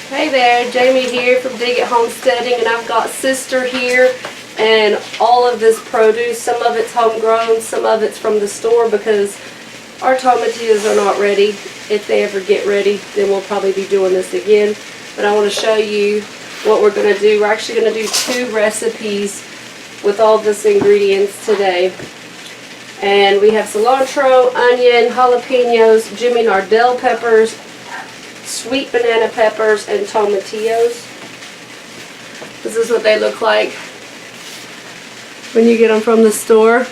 Hey there, Jamie here from Dig It Homesteading, and I've got Sister here and all of this produce. Some of it's homegrown, some of it's from the store because our tomatillos are not ready. If they ever get ready, then we'll probably be doing this again. But I want to show you what we're going to do. We're actually going to do 2 recipes with all this ingredients today. And we have cilantro, onion, jalapenos, Jimmy Nardell peppers, sweet banana peppers, and tomatillos. This is what they look like when you get them from the store.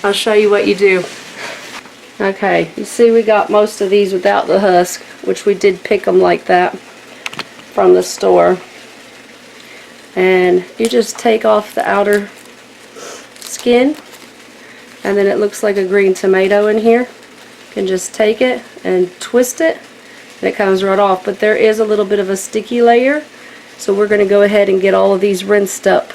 I'll show you what you do. Okay, you see we got most of these without the husk, which we did pick them like that from the store. And you just take off the outer skin, and then it looks like a green tomato in here. You can just take it and twist it, and it comes right off. But there is a little bit of a sticky layer, so we're going to go ahead and get all of these rinsed up.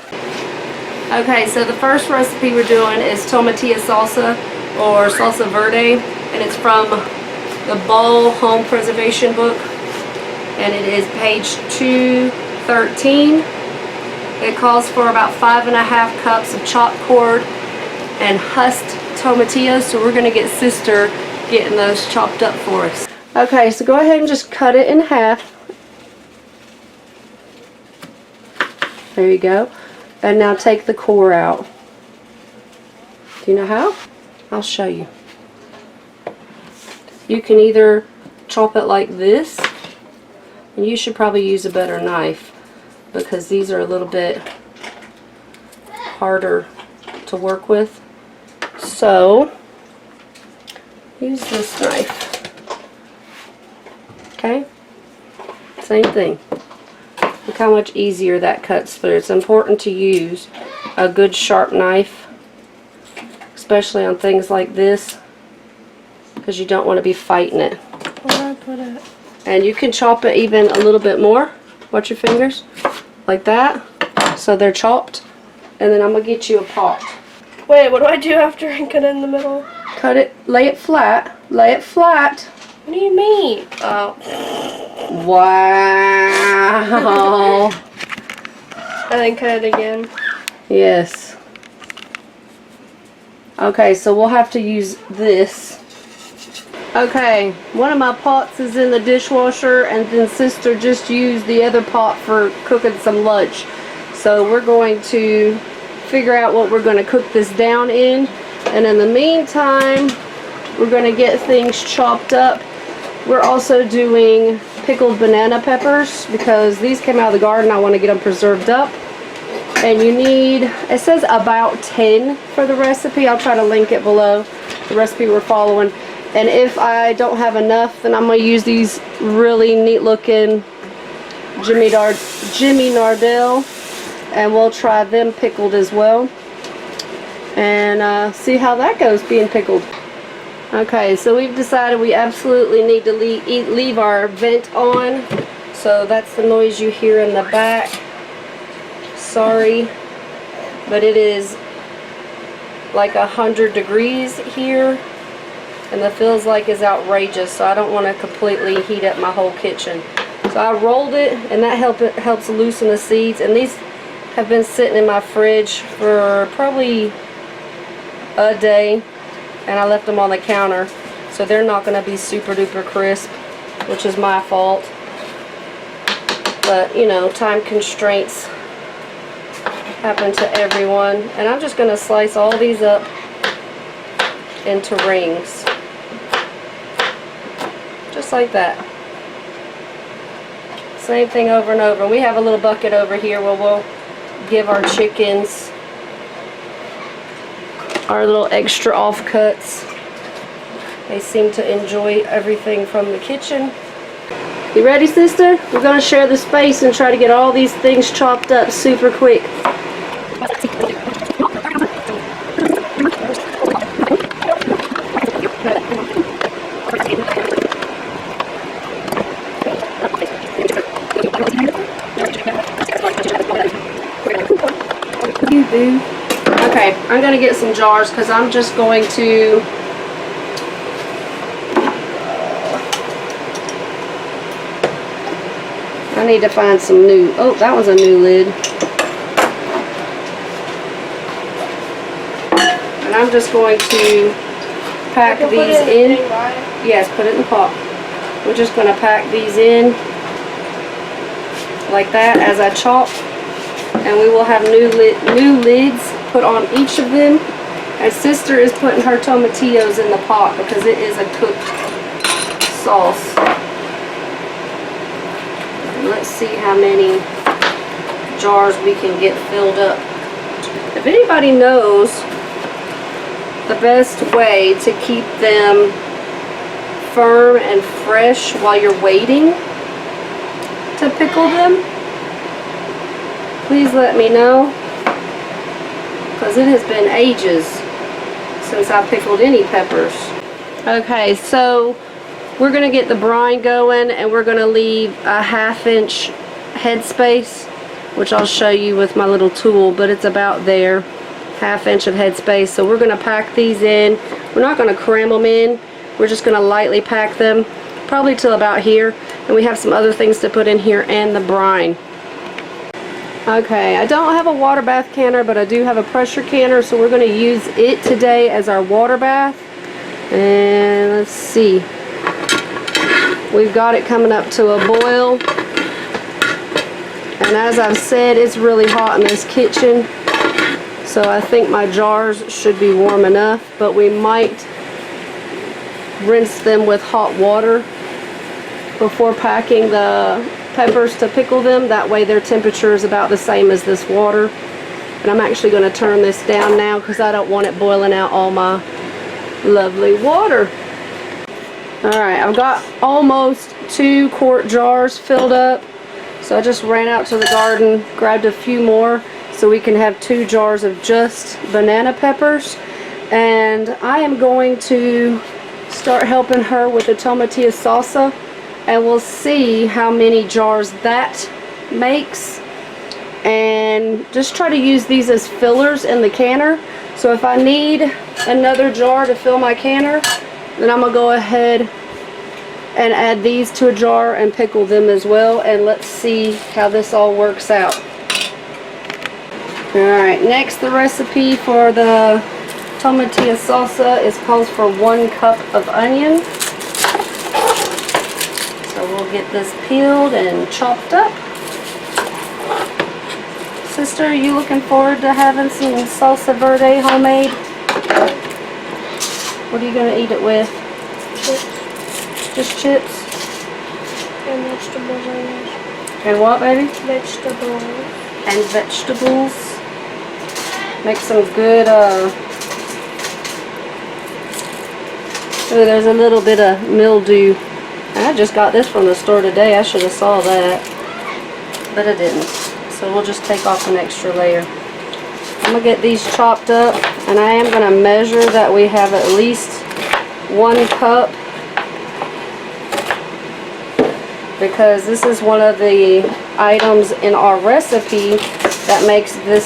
Okay, so the first recipe we're doing is tomatilla salsa, or Salsa Verde, and it's from the Ball Home Preservation book, and it is page 213. It calls for about 5½ cups of chopped cord and husked tomatillos, so we're going to get Sister getting those chopped up for us. Okay, so go ahead and just cut it in half. There you go. And now take the core out. Do you know how? I'll show you. You can either chop it like this, and you should probably use a better knife because these are a little bit harder to work with. So use this knife. Okay? Same thing. Look how much easier that cuts through. It's important to use a good sharp knife, especially on things like this, because you don't want to be fighting it. Where do I put it? And you can chop it even a little bit more. Watch your fingers. Like that. So they're chopped. And then I'm going to get you a pot. Wait, what do I do after I cut it in the middle? Cut it, lay it flat. Lay it flat. What do you mean? Oh. Wow. And then cut it again. Yes. Okay, so we'll have to use this. Okay, one of my pots is in the dishwasher, and then Sister just used the other pot for cooking some lunch. So we're going to figure out what we're going to cook this down in. And in the meantime, we're going to get things chopped up. We're also doing pickled banana peppers because these came out of the garden. I want to get them preserved up. And you need, it says about 10 for the recipe. I'll try to link it below, the recipe we're following. And if I don't have enough, then I'm going to use these really neat looking Jimmy Nardell, and we'll try them pickled as well. And see how that goes being pickled. Okay, so we've decided we absolutely need to leave our vent on. So that's the noise you hear in the back. Sorry, but it is like 100 degrees here, and the feels like is outrageous, so I don't want to completely heat up my whole kitchen. So I rolled it, and that helps loosen the seeds, and these have been sitting in my fridge for probably a day, and I left them on the counter, so they're not going to be super duper crisp, which is my fault. But you know, time constraints happen to everyone. And I'm just going to slice all these up into rings, just like that. Same thing over and over. We have a little bucket over here where we'll give our chickens our little extra offcuts. They seem to enjoy everything from the kitchen. You ready, Sister? We're going to share the space and try to get all these things chopped up super quick. You boo. Okay, I'm going to get some jars because I'm just going to I need to find some new, oh, that was a new lid. And I'm just going to pack these in. Yes, put it in the pot. We're just going to pack these in like that as I chop. And we will have new lids put on each of them. And sister is putting her tomatillos in the pot because it is a cooked sauce. And let's see how many jars we can get filled up. If anybody knows the best way to keep them firm and fresh while you're waiting to pickle them, please let me know, because it has been ages since I pickled any peppers. Okay, so we're going to get the brine going, and we're going to leave a 1/2 inch headspace, which I'll show you with my little tool, but it's about there, 1/2 inch of headspace. So we're going to pack these in. We're not going to cram them in. We're just going to lightly pack them, probably till about here, and we have some other things to put in here and the brine. Okay, I don't have a water bath canner, but I do have a pressure canner, so we're going to use it today as our water bath. And let's see. We've got it coming up to a boil. And as I've said, it's really hot in this kitchen. So I think my jars should be warm enough, but we might rinse them with hot water before packing the peppers to pickle them. That way their temperature is about the same as this water. And I'm actually going to turn this down now because I don't want it boiling out all my lovely water. Alright, I've got almost 2 quart jars filled up. So I just ran out to the garden, grabbed a few more so we can have 2 jars of just banana peppers. And I am going to start helping her with the tomatillo salsa. And we'll see how many jars that makes, and just try to use these as fillers in the canner. So if I need another jar to fill my canner, then I'm gonna go ahead and add these to a jar and pickle them as well. And let's see how this all works out. Alright, next the recipe for the tomatillo salsa is calls for 1 cup of onion. So we'll get this peeled and chopped up. Sister, are you looking forward to having some Salsa Verde homemade? What are you going to eat it with? Chips. Just chips? And vegetables, I guess. And what, baby? Vegetables. And vegetables. Make some good, oh, there's a little bit of mildew. I just got this from the store today. I should have saw that, but I didn't. So we'll just take off an extra layer. I'm going to get these chopped up, and I am going to measure that we have at least 1 cup, because this is one of the items in our recipe that makes this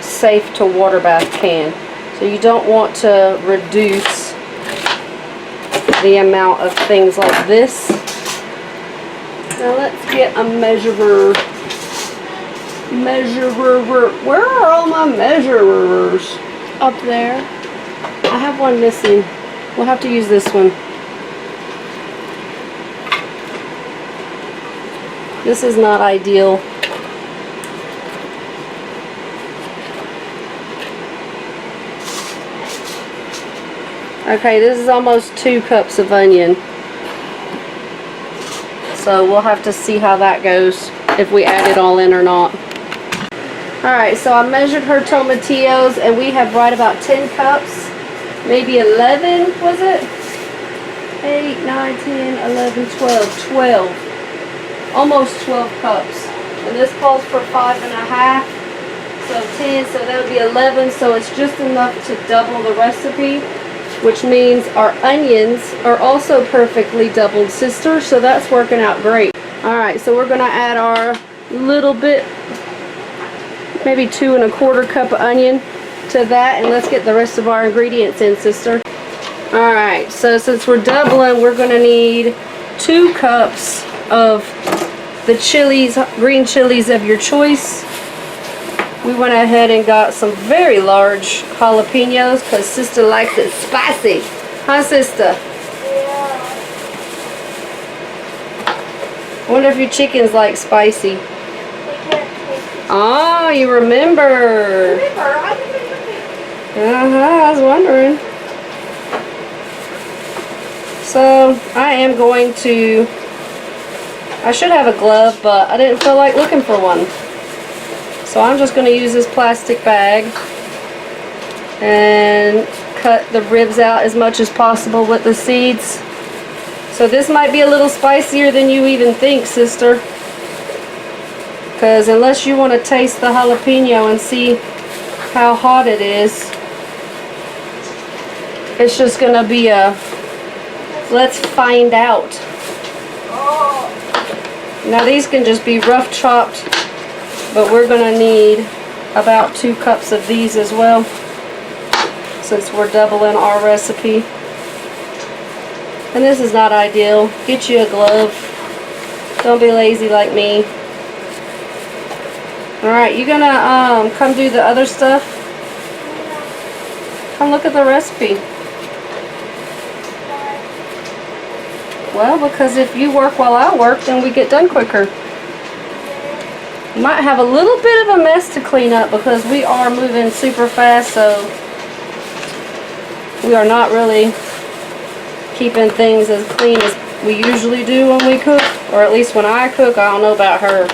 safe to water bath can. So you don't want to reduce the amount of things like this. Now let's get a measurer. Where are all my measurers? Up there. I have one missing. We'll have to use this one. This is not ideal. Okay, this is almost 2 cups of onion. So we'll have to see how that goes, if we add it all in or not. Alright, so I measured her tomatillos, and we have right about 10 cups, maybe 11, was it? 8, 9, 10, 11, 12, 12. Almost 12 cups. And this calls for 5.5, so 10, so that would be 11, so it's just enough to double the recipe, which means our onions are also perfectly doubled, sister, so that's working out great. Alright, so we're going to add our little bit, maybe 2 1/4 cup of onion to that, and let's get the rest of our ingredients in, sister. Alright, so since we're doubling, we're going to need 2 cups of the chilies, green chilies of your choice. We went ahead and got some very large jalapenos because sister likes it spicy. Huh, sister? Yeah. I wonder if your chickens like spicy. We can't taste it. Oh, you remember. I was wondering. So, I am going to... I should have a glove, but I didn't feel like looking for one. So I'm just going to use this plastic bag and cut the ribs out as much as possible with the seeds. So this might be a little spicier than you even think, sister. Because unless you want to taste the jalapeno and see how hot it is, it's just going to be a let's find out. Now these can just be rough chopped, but we're going to need about 2 cups of these as well, since we're doubling our recipe. And this is not ideal. Get you a glove. Don't be lazy like me. Alright, you gonna come do the other stuff? Come look at the recipe. Well, because if you work while I work, then we get done quicker. You might have a little bit of a mess to clean up because we are moving super fast, so we are not really keeping things as clean as we usually do when we cook, or at least when I cook. I don't know about her.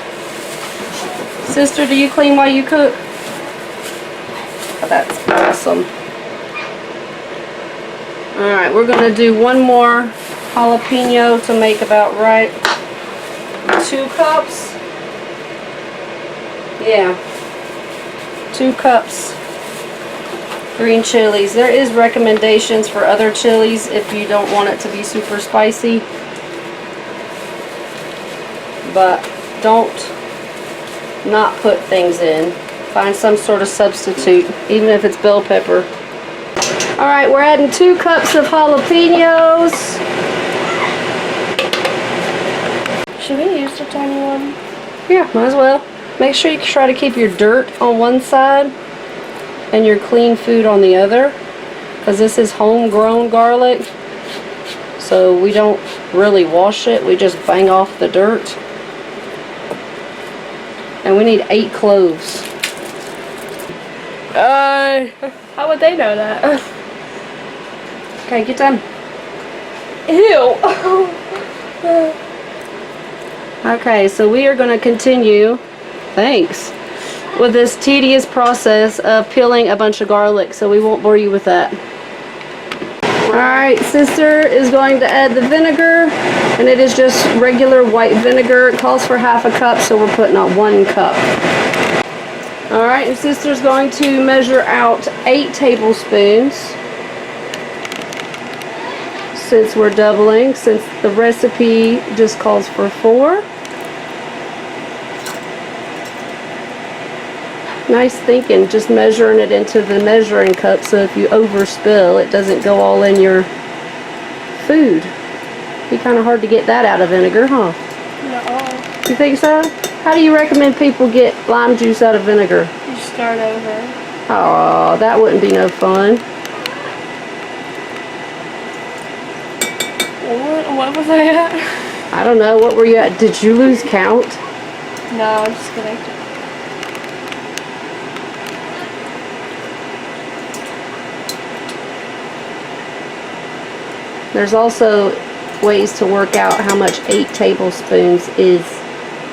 Sister, do you clean while you cook? Oh, that's awesome. Alright, we're going to do one more jalapeno to make about right 2 cups. Yeah, 2 cups green chilies. There is recommendations for other chilies if you don't want it to be super spicy, but don't not put things in. Find some sort of substitute, even if it's bell pepper. Alright, we're adding 2 cups of jalapenos. Should we use the tiny one? Yeah, might as well. Make sure you try to keep your dirt on one side and your clean food on the other, because this is homegrown garlic, so we don't really wash it. We just bang off the dirt. And we need 8 cloves. How would they know that? Okay, get done. Ew. Okay, so we are going to continue, thanks, with this tedious process of peeling a bunch of garlic, so we won't bore you with that. Alright, sister is going to add the vinegar, and it is just regular white vinegar. It calls for ½ cup, so we're putting on 1 cup. Alright, and sister's going to measure out 8 tablespoons, since we're doubling, since the recipe just calls for 4. Nice thinking, just measuring it into the measuring cup, so if you overspill, it doesn't go all in your food. Be kind of hard to get that out of vinegar, huh? No. You think so? How do you recommend people get lime juice out of vinegar? You start over. Oh, that wouldn't be no fun. What was I at? I don't know, what were you at? Did you lose count? No, I'm just connected. There's also ways to work out how much 8 tablespoons is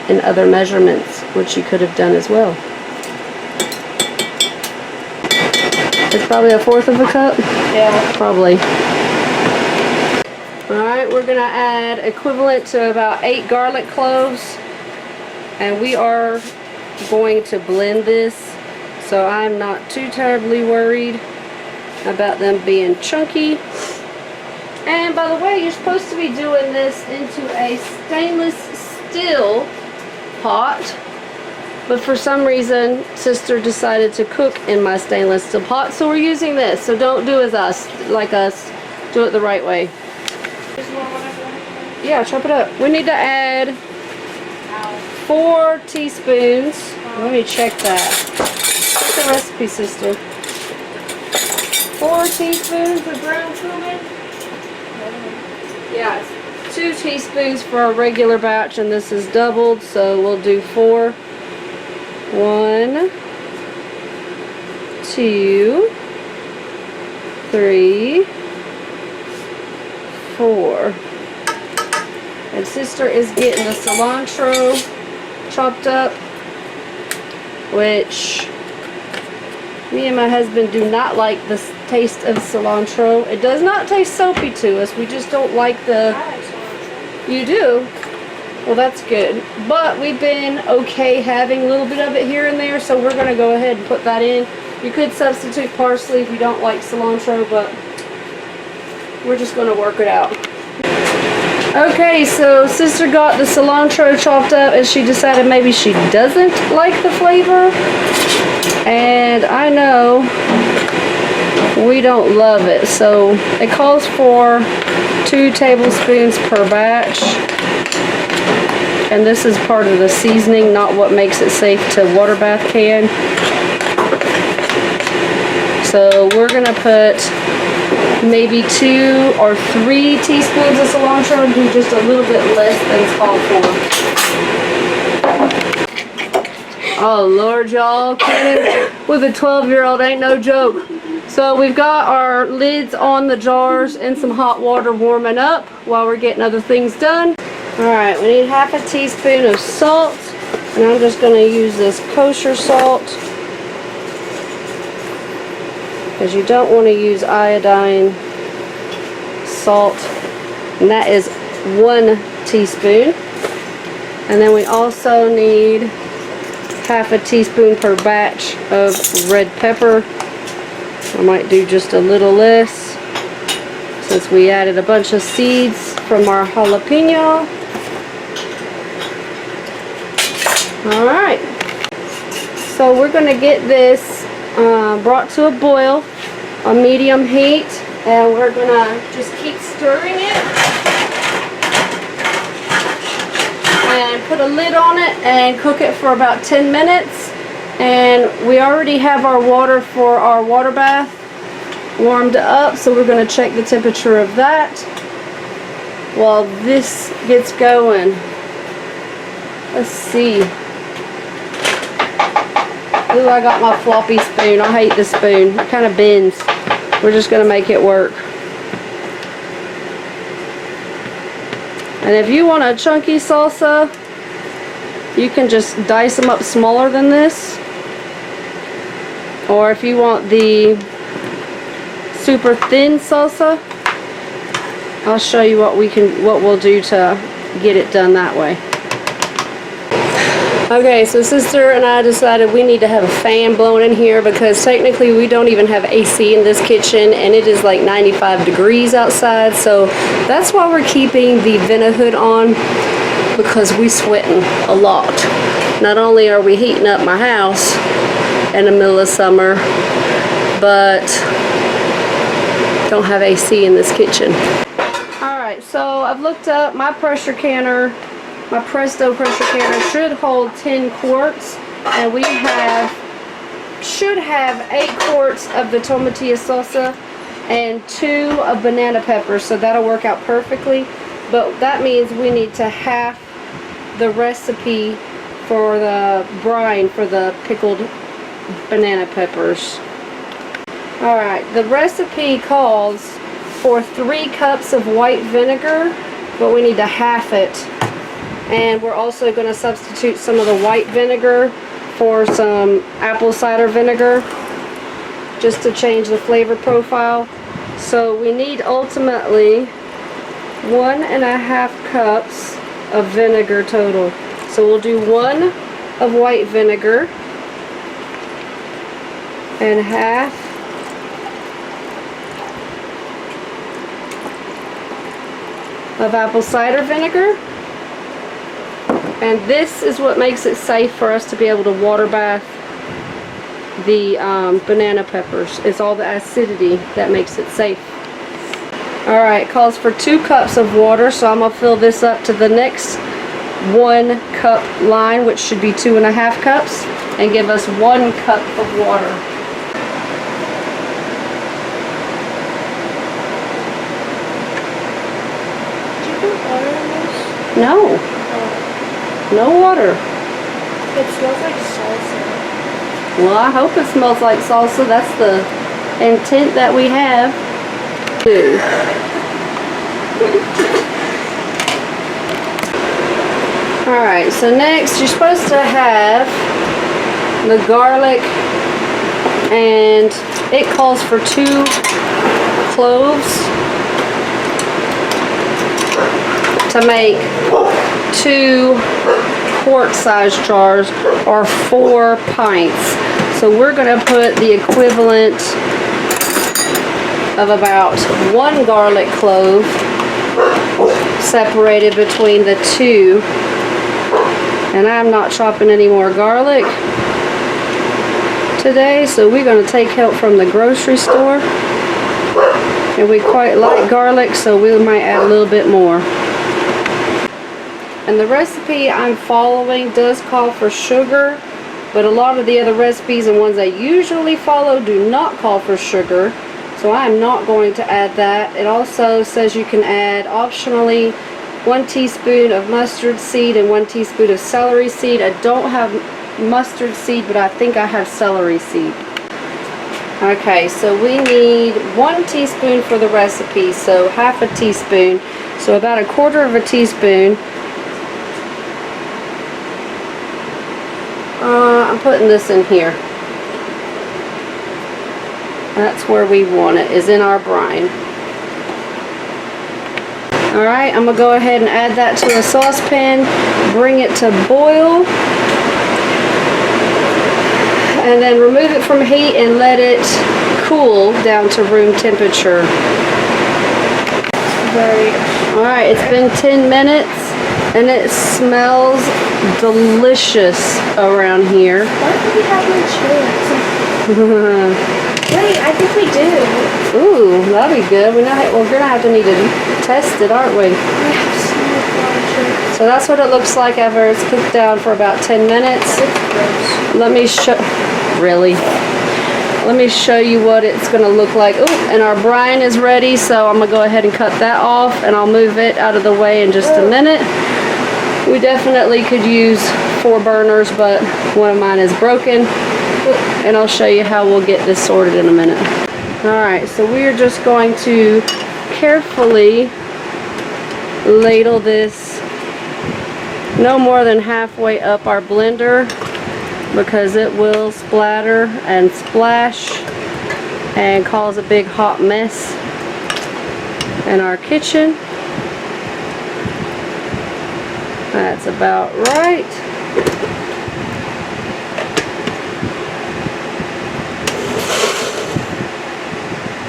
in other measurements, which you could have done as well. It's probably 1/4 of a cup? Yeah. Probably. Alright, we're going to add equivalent to about 8 garlic cloves. And we are going to blend this, so I'm not too terribly worried about them being chunky. And by the way, you're supposed to be doing this into a stainless steel pot, but for some reason sister decided to cook in my stainless steel pot, so we're using this. So don't do as us, like us, do it the right way. Yeah, chop it up. We need to add 4 teaspoons. Let me check that. What's the recipe, sister? 4 teaspoons of ground cumin. Yeah, it's 2 teaspoons for a regular batch, and this is doubled, so we'll do 4. 1, 2, 3, 4. And sister is getting the cilantro chopped up, which me and my husband do not like the taste of cilantro. It does not taste soapy to us. We just don't like the... You do? Well, that's good. But we've been okay having a little bit of it here and there, so we're going to go ahead and put that in. You could substitute parsley if you don't like cilantro, but we're just going to work it out. Okay, so sister got the cilantro chopped up and she decided maybe she doesn't like the flavor. And I know we don't love it. So it calls for 2 tablespoons per batch. And this is part of the seasoning, not what makes it safe to water bath can. So we're gonna put maybe 2 or 3 teaspoons of cilantro and do just a little bit less than it's called for. Oh Lord, y'all, kidding with a 12-year-old ain't no joke. So we've got our lids on the jars and some hot water warming up while we're getting other things done. Alright, we need half a teaspoon of salt, and I'm just going to use this kosher salt because you don't want to use iodine salt, and that is 1 teaspoon. And then we also need half a teaspoon per batch of red pepper. I might do just a little less since we added a bunch of seeds from our jalapeno. Alright, so we're going to get this brought to a boil on medium heat, and we're going to just keep stirring it and put a lid on it and cook it for about 10 minutes. And we already have our water for our water bath warmed up, so we're going to check the temperature of that while this gets going. Let's see. Ooh, I got my floppy spoon. I hate this spoon. It kind of bends. We're just going to make it work. And if you want a chunky salsa, you can just dice them up smaller than this. Or if you want the super thin salsa, I'll show you what we'll do to get it done that way. Okay, so sister and I decided we need to have a fan blowing in here because technically we don't even have AC in this kitchen, and it is like 95 degrees outside, so that's why we're keeping the vent hood on, because we're sweating a lot. Not only are we heating up my house in the middle of summer, but don't have AC in this kitchen. Alright, so I've looked up my pressure canner. My Presto pressure canner should hold 10 quarts, and we should have 8 quarts of the tomatillo salsa and 2 of banana peppers, so that'll work out perfectly. But that means we need to half the recipe for the brine for the pickled banana peppers. Alright, the recipe calls for 3 cups of white vinegar, but we need to half it. And we're also going to substitute some of the white vinegar for some apple cider vinegar, just to change the flavor profile. So we need ultimately 1.5 cups of vinegar total. So we'll do 1 of white vinegar and half of apple cider vinegar. And this is what makes it safe for us to be able to water bath the banana peppers. It's all the acidity that makes it safe. Alright, calls for 2 cups of water, so I'm going to fill this up to the next 1 cup line, which should be 2.5 cups, and give us 1 cup of water. Did you put water in this? No, Oh. no water. It smells like salsa. Well, I hope it smells like salsa. That's the intent that we have. Alright, so next you're supposed to have the garlic, and it calls for 2 cloves to make 2 quart-sized jars, or 4 pints. So we're going to put the equivalent of about 1 garlic clove separated between the 2. And I'm not chopping any more garlic today, so we're going to take help from the grocery store. And we quite like garlic, so we might add a little bit more. And the recipe I'm following does call for sugar, but a lot of the other recipes and ones I usually follow do not call for sugar, so I'm not going to add that. It also says you can add optionally 1 teaspoon of mustard seed and 1 teaspoon of celery seed. I don't have mustard seed, but I think I have celery seed. Okay, so we need 1 teaspoon for the recipe, so half a teaspoon, so about 1/4 of a teaspoon. I'm putting this in here. That's where we want it, is in our brine. Alright, I'm going to go ahead and add that to a saucepan, bring it to boil, and then remove it from heat and let it cool down to room temperature. Alright, it's been 10 minutes and it smells delicious around here. Why do we have no chili? Wait, I think we do. Ooh, that'll be good. We're gonna have to need to test it, aren't we? So that's what it looks like after it's cooked down for about 10 minutes. Let me show. Really? Let me show you what it's gonna look like. Ooh, and our brine is ready, so I'm gonna go ahead and cut that off, and I'll move it out of the way in just a minute. We definitely could use 4 burners, but one of mine is broken. And I'll show you how we'll get this sorted in a minute. Alright, so we are just going to carefully ladle this no more than halfway up our blender, because it will splatter and splash and cause a big hot mess in our kitchen. That's about right.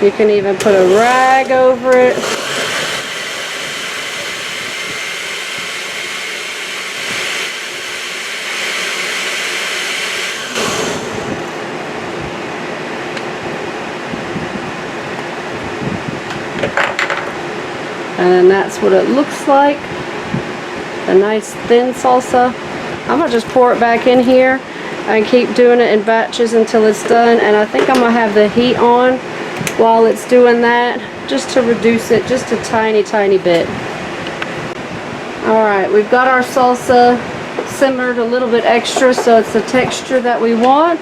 You can even put a rag over it. And then that's what it looks like. A nice thin salsa. I'm going to just pour it back in here and keep doing it in batches until it's done. And I think I'm going to have the heat on while it's doing that, just to reduce it just a tiny bit. Alright, we've got our salsa simmered a little bit extra so it's the texture that we want,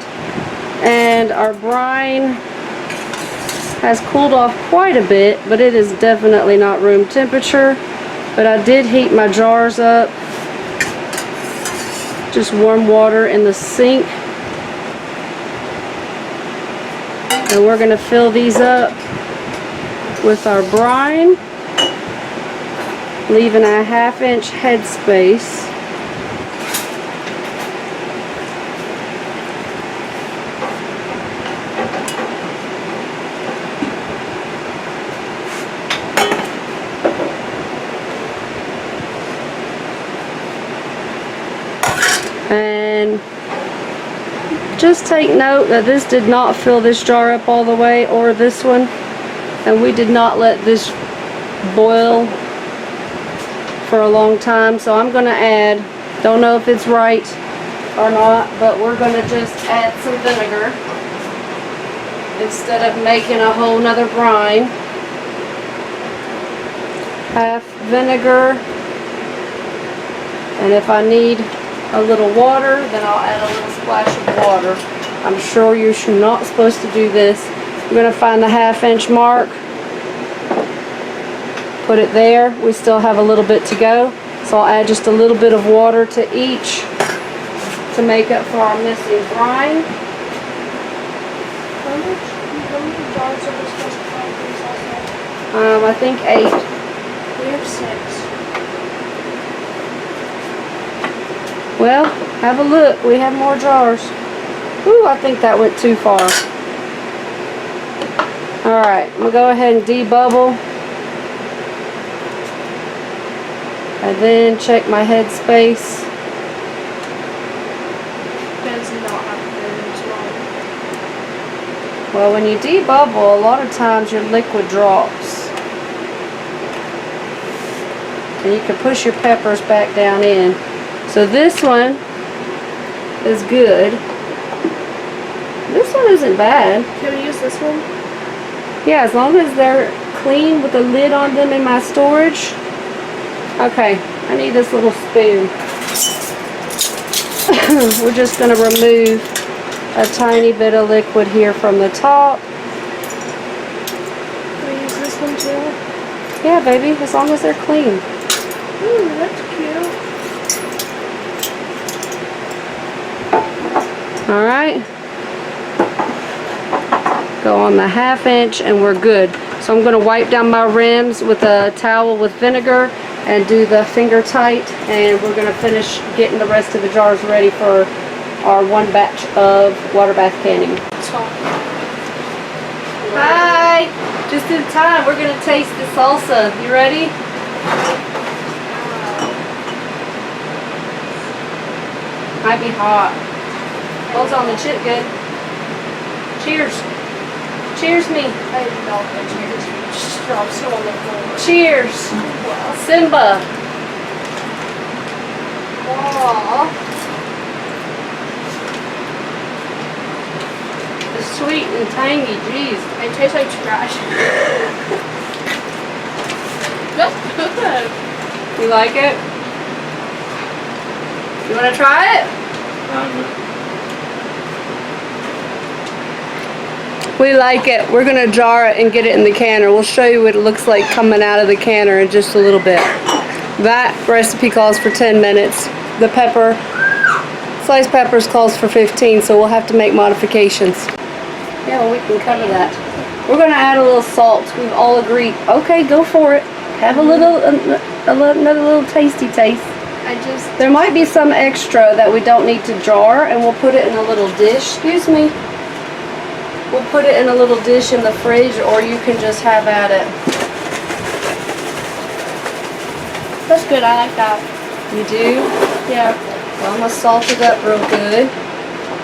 and our brine has cooled off quite a bit, but it is definitely not room temperature. But I did heat my jars up, just warm water in the sink. And we're going to fill these up with our brine, leaving a 1/2 inch head space. And just take note that this did not fill this jar up all the way, or this one, and we did not let this boil for a long time, so I'm gonna add, don't know if it's right or not, but we're gonna just add some vinegar instead of making a whole nother brine. Half vinegar, and if I need a little water, then I'll add a little splash of water. I'm sure you're not supposed to do this. I'm gonna find the 1/2 inch mark, put it there. We still have a little bit to go, so I'll add just a little bit of water to each to make up for our missing brine. How many jars are we supposed to have for this also? I think 8. We have 6. Well, have a look. We have more jars. Ooh, I think that went too far. Alright, I'm going to go ahead and debubble. And then check my headspace. Does not have very small. Well, when you debubble, a lot of times your liquid drops. And you can push your peppers back down in. So this one is good. This one isn't bad. Can we use this one? Yeah, as long as they're clean with a lid on them in my storage. Okay, I need this little spoon. We're just going to remove a tiny bit of liquid here from the top. Can we use this one too? Yeah, baby, as long as they're clean. Ooh, that's cute. Alright. Go on the 1/2 inch and we're good. So I'm going to wipe down my rims with a towel with vinegar and do the finger tight, and we're going to finish getting the rest of the jars ready for our one batch of water bath canning. Hi! Just in time, we're going to taste the salsa. You ready? Might be hot. Holds on the chip good. Cheers. Cheers me. I didn't know if cheers. Just dropped snow on the floor. Cheers. Wow. Simba. Aww. The sweet and tangy, jeez. It tastes like trash. That's good. You like it? You want to try it? We like it. We're going to jar it and get it in the canner. We'll show you what it looks like coming out of the canner in just a little bit. That recipe calls for 10 minutes. The pepper, sliced peppers calls for 15, so we'll have to make modifications. Yeah, well, we can cover that. We're going to add a little salt. We've all agreed. Okay, go for it. Have a little, another little tasty taste. There might be some extra that we don't need to jar, and we'll put it in a little dish. Excuse me. We'll put it in a little dish in the fridge, or you can just have at it. That's good. I like that. You do? Yeah. Well, I'm going to salt it up real good.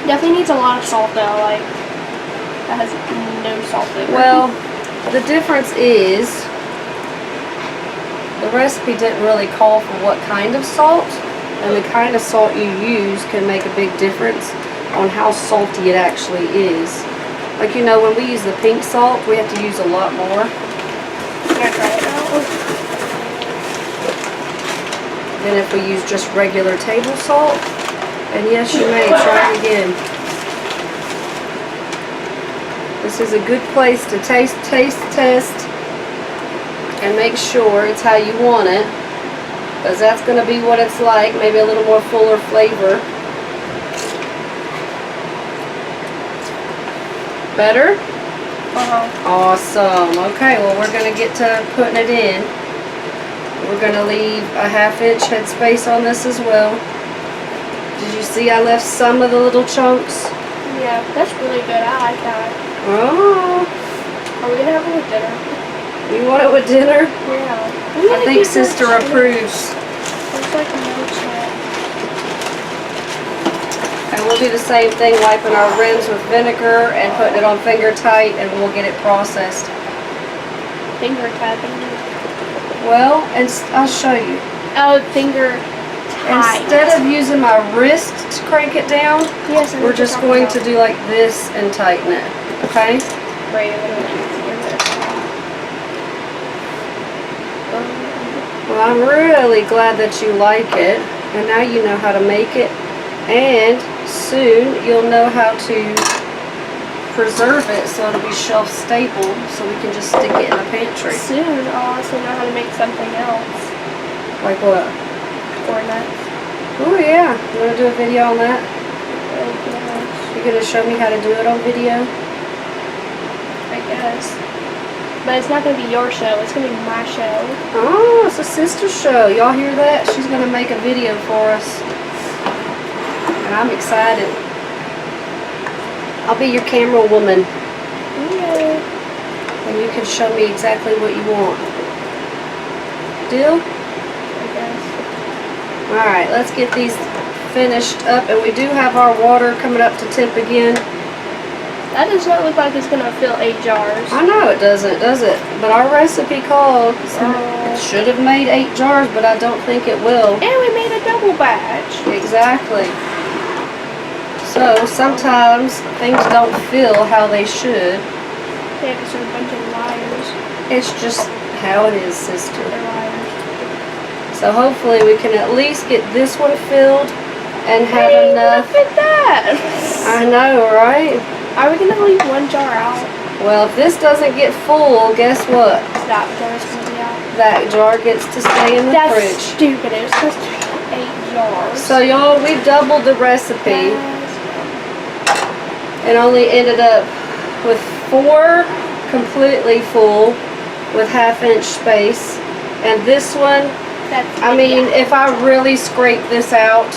Definitely needs a lot of salt though. Like, that has no salt flavor. Well, the difference is the recipe didn't really call for what kind of salt, and the kind of salt you use can make a big difference on how salty it actually is. Like, you know, when we use the pink salt, we have to use a lot more. Can I try it now? Than if we use just regular table salt. And yes, you may. Try it again. This is a good place to taste, test, and make sure it's how you want it. Because that's going to be what it's like. Maybe a little more fuller flavor. Better? Awesome. Okay, well, we're going to get to putting it in. We're going to leave a 1/2 inch headspace on this as well. Did you see I left some of the little chunks? Yeah, that's really good. I like that. Oh. Are we gonna have it with dinner? You want it with dinner? Yeah. I think Sister approves. Looks like a milk snack. And we'll do the same thing, wiping our rims with vinegar and putting it on finger tight, and we'll get it processed. Finger tapping. Well, and I'll show you. Oh, finger tight. Instead of using my wrist to crank it down, yes, we're just going to do like this and tighten it. Okay? Right, I'm gonna do this. Well, I'm really glad that you like it, and now you know how to make it, and soon you'll know how to preserve it so it'll be shelf stable, so we can just stick it in the pantry. Soon I'll also know how to make something else. Like what? Corn nuts. Oh yeah, you want to do a video on that? Oh gosh. You're going to show me how to do it on video? I guess. But it's not going to be your show, it's going to be my show. Oh, it's a sister show. Y'all hear that? She's going to make a video for us. And I'm excited. I'll be your camera woman. Okay. And you can show me exactly what you want. Deal? I guess. Alright, let's get these finished up. And we do have our water coming up to temp again. That does not look like it's going to fill 8 jars. I know it doesn't, does it? But our recipe called, it should have made 8 jars, but I don't think it will. And we made a double batch. Exactly. So sometimes things don't fill how they should. Yeah, because they're a bunch of liars. It's just how it is, sister. They're liars. So hopefully we can at least get this one filled and have enough. Look at that. I know, right? Are we going to leave 1 jar out? Well, if this doesn't get full, guess what? That jar's going to be out. That jar gets to stay in the That's fridge. stupid. It was supposed to be 8 jars. So y'all, we've doubled the recipe. Yes. It only ended up with 4 completely full with 1/2 inch space. And this one, I mean, if I really scrape this out,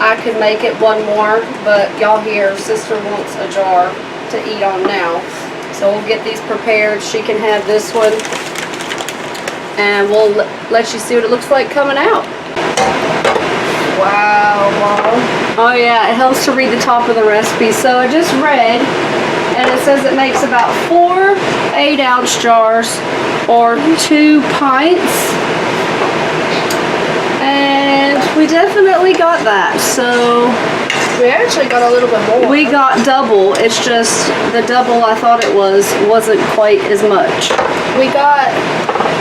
I could make it 1 more, but y'all hear, sister wants a jar to eat on now. So we'll get these prepared. She can have this one, and we'll let you see what it looks like coming out. Wow, wow. Oh yeah, it helps to read the top of the recipe. So I just read, and it says it makes about 4 8-ounce jars or 2 pints. And we definitely got that. So we actually got a little bit more. we got double. It's just the double I thought it wasn't quite as much. We got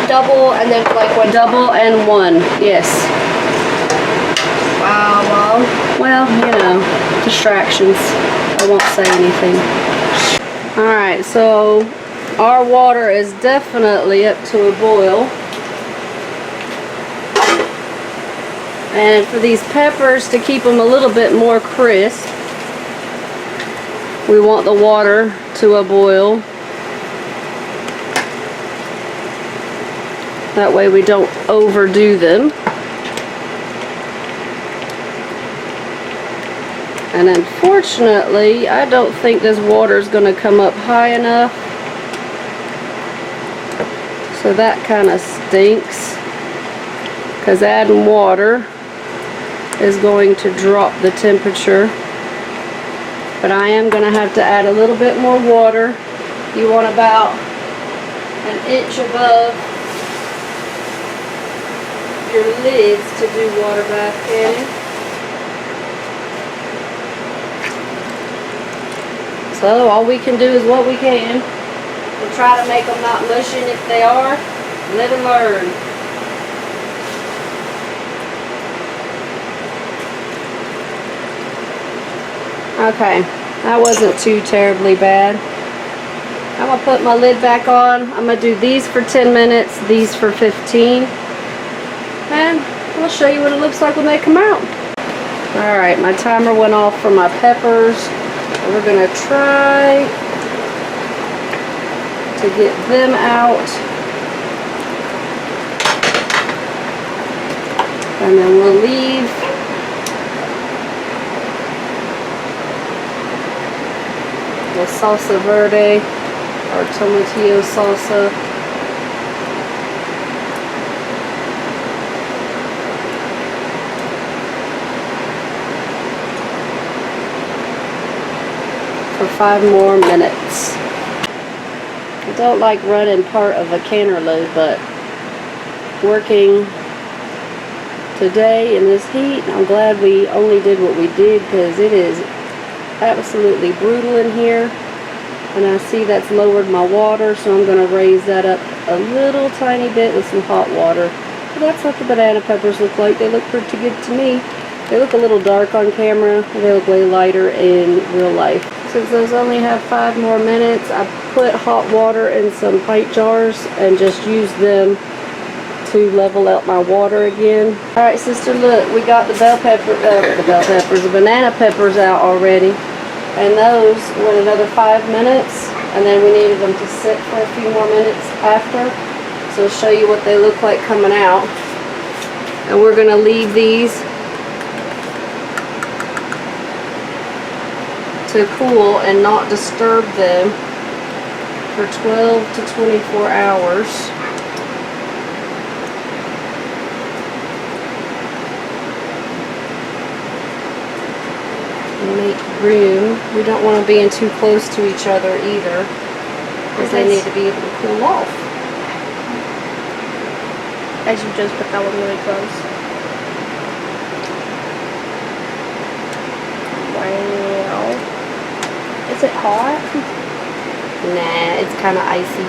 double and then like 1 Double and 1, yes. Wow, wow. Well, you know, distractions. I won't say anything. Alright, so our water is definitely up to a boil. And for these peppers, to keep them a little bit more crisp, we want the water to a boil. That way we don't overdo them. And unfortunately, I don't think this water is going to come up high enough. So that kind of stinks. Because adding water is going to drop the temperature. But I am going to have to add a little bit more water. You want about 1 inch above your lids to do water bath canning. So all we can do is what we can. We'll try to make them not mushy, and if they are, live and learn. Okay, that wasn't too terribly bad. I'm going to put my lid back on. I'm going to do these for 10 minutes, these for 15. And I'll show you what it looks like when they come out. Alright, my timer went off for my peppers. We're going to try to get them out. And then we'll leave the Salsa Verde or tomatillo salsa. For 5 more minutes. I don't like running part of a canner load, but working today in this heat. I'm glad we only did what we did because it is absolutely brutal in here. And I see that's lowered my water, so I'm going to raise that up a little tiny bit with some hot water. But that's what the banana peppers look like. They look pretty good to me. They look a little dark on camera. They look way lighter in real life. Since those only have 5 more minutes, I put hot water in some pint jars and just used them to level out my water again. Alright, sister, look, we got the the banana peppers out already. And those went another 5 minutes, and then we needed them to sit for a few more minutes after. So I'll show you what they look like coming out. And we're going to leave these to cool and not disturb them for 12 to 24 hours. Make room. We don't want to be in too close to each other either, because they need to be able to cool off. As you just put that one really close. Wow. Is it hot? Nah, it's kind of icy.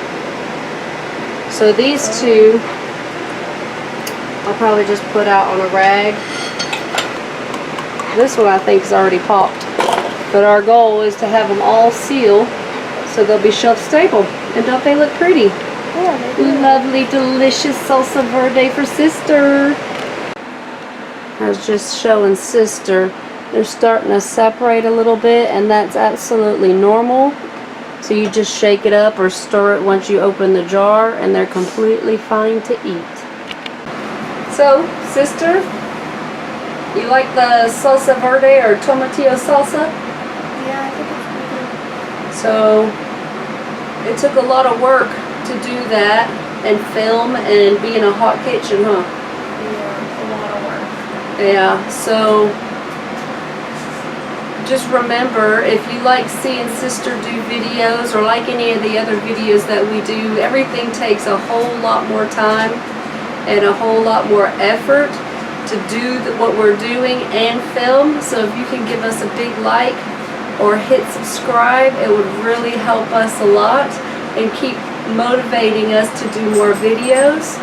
So these two, I'll probably just put out on a rag. This one I think is already popped. But our goal is to have them all seal so they'll be shelf stable. And don't they look pretty? Yeah, they do. Lovely, delicious salsa verde for sister. I was just showing sister. They're starting to separate a little bit, and that's absolutely normal. So you just shake it up or stir it once you open the jar, and they're completely fine to eat. So, sister, you like the salsa verde or tomatillo salsa? Yeah, I think it's pretty good. So it took a lot of work to do that and film and be in a hot kitchen, huh? Yeah, a lot of work. Yeah, so just remember, if you like seeing sister do videos or like any of the other videos that we do, everything takes a whole lot more time and a whole lot more effort to do what we're doing and film. So if you can give us a big like or hit subscribe, it would really help us a lot and keep motivating us to do more videos.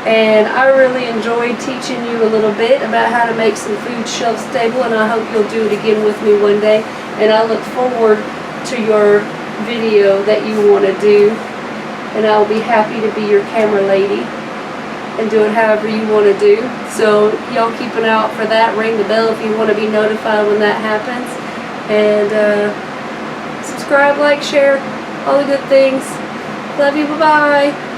And I really enjoyed teaching you a little bit about how to make some food shelf stable, and I hope you'll do it again with me one day. And I look forward to your video that you want to do, and I'll be happy to be your camera lady and do it however you want to do. So y'all keep an eye out for that. Ring the bell if you want to be notified when that happens. And subscribe, like, share, all the good things. Love you. Bye-bye.